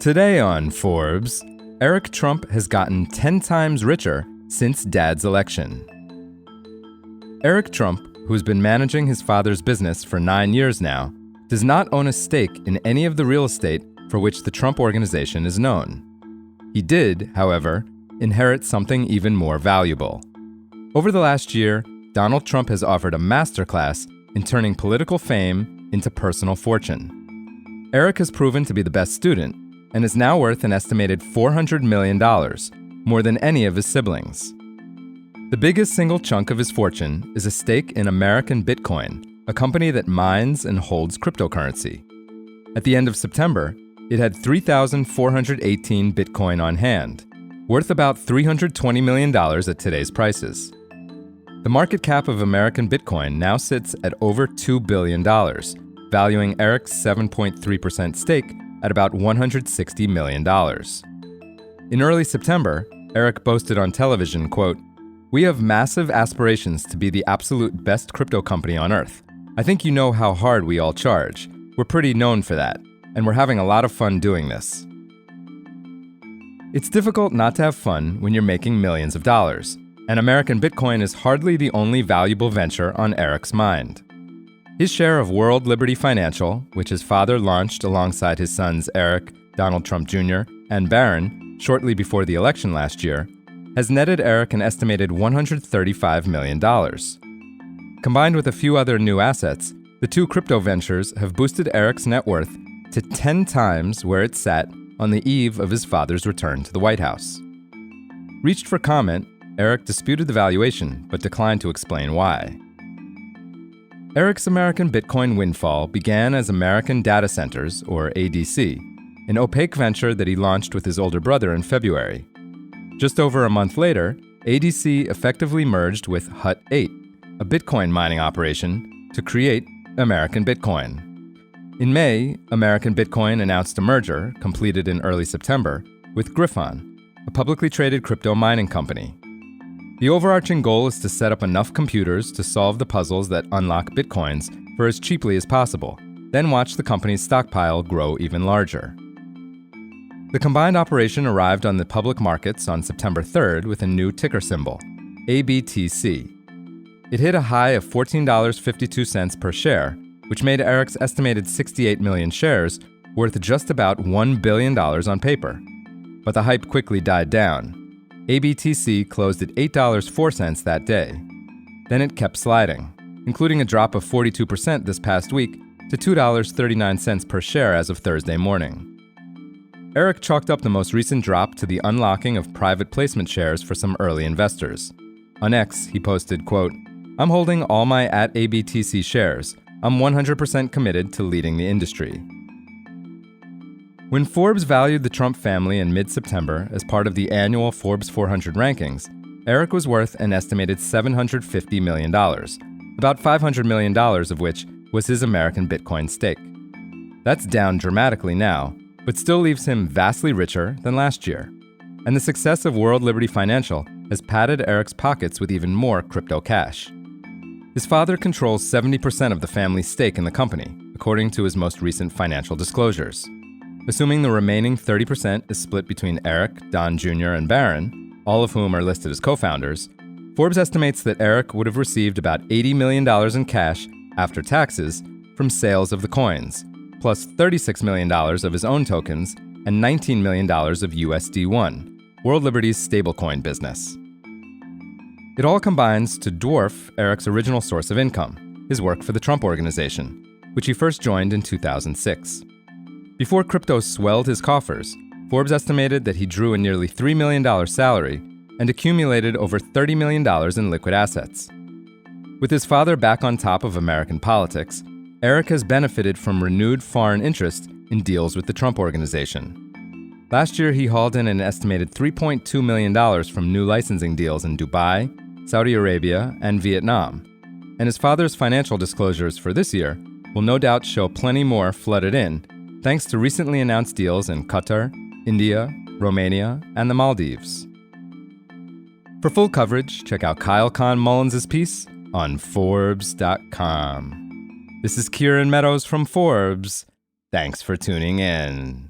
Today on Forbes, Eric Trump has gotten 10 times richer since Dad's election. Eric Trump, who's been managing his father's business for 9 years now, does not own a stake in any of the real estate for which the Trump Organization is known. He did, however, inherit something even more valuable. Over the last year, Donald Trump has offered a masterclass in turning political fame into personal fortune. Eric has proven to be the best student and is now worth an estimated $400 million, more than any of his siblings. The biggest single chunk of his fortune is a stake in American Bitcoin, a company that mines and holds cryptocurrency. At the end of September, it had 3,418 Bitcoin on hand, worth about $320 million at today's prices. The market cap of American Bitcoin now sits at over $2 billion, valuing Eric's 7.3% stake at about $160 million. In early September, Eric boasted on television, quote, "We have massive aspirations to be the absolute best crypto company on earth. I think you know how hard we all charge. We're pretty known for that, and we're having a lot of fun doing this." It's difficult not to have fun when you're making millions of dollars, and American Bitcoin is hardly the only valuable venture on Eric's mind. His share of World Liberty Financial, which his father launched alongside his sons Eric, Donald Trump Jr., and Barron shortly before the election last year, has netted Eric an estimated $135 million. Combined with a few other new assets, the two crypto ventures have boosted Eric's net worth to 10 times where it sat on the eve of his father's return to the White House. Reached for comment, Eric disputed the valuation but declined to explain why. Eric's American Bitcoin windfall began as American Data Centers, or ADC, an opaque venture that he launched with his older brother in February. Just over a month later, ADC effectively merged with Hut 8, a Bitcoin mining operation, to create American Bitcoin. In May, American Bitcoin announced a merger, completed in early September, with Griffon, a publicly traded crypto mining company. The overarching goal is to set up enough computers to solve the puzzles that unlock Bitcoins for as cheaply as possible, then watch the company's stockpile grow even larger. The combined operation arrived on the public markets on September 3rd with a new ticker symbol, ABTC. It hit a high of $14.52 per share, which made Eric's estimated 68 million shares worth just about $1 billion on paper. But the hype quickly died down. ABTC closed at $8.04 that day. Then it kept sliding, including a drop of 42% this past week to $2.39 per share as of Thursday morning. Eric chalked up the most recent drop to the unlocking of private placement shares for some early investors. On X, he posted, quote, "I'm holding all my @ABTC shares. I'm 100% committed to leading the industry." When Forbes valued the Trump family in mid-September as part of the annual Forbes 400 rankings, Eric was worth an estimated $750 million, about $500 million of which was his American Bitcoin stake. That's down dramatically now, but still leaves him vastly richer than last year. And the success of World Liberty Financial has padded Eric's pockets with even more crypto cash. His father controls 70% of the family's stake in the company, according to his most recent financial disclosures. Assuming the remaining 30% is split between Eric, Don Jr., and Barron, all of whom are listed as co-founders, Forbes estimates that Eric would have received about $80 million in cash after taxes from sales of the coins, plus $36 million of his own tokens and $19 million of USD1, World Liberty's stablecoin business. It all combines to dwarf Eric's original source of income, his work for the Trump Organization, which he first joined in 2006. Before crypto swelled his coffers, Forbes estimated that he drew a nearly $3 million salary and accumulated over $30 million in liquid assets. With his father back on top of American politics, Eric has benefited from renewed foreign interest in deals with the Trump Organization. Last year, he hauled in an estimated $3.2 million from new licensing deals in Dubai, Saudi Arabia, and Vietnam. And his father's financial disclosures for this year will no doubt show plenty more flooded in, thanks to recently announced deals in Qatar, India, Romania, and the Maldives. For full coverage, check out Kyle Kahn Mullins' piece on forbes.com. This is Kieran Meadows from Forbes. Thanks for tuning in.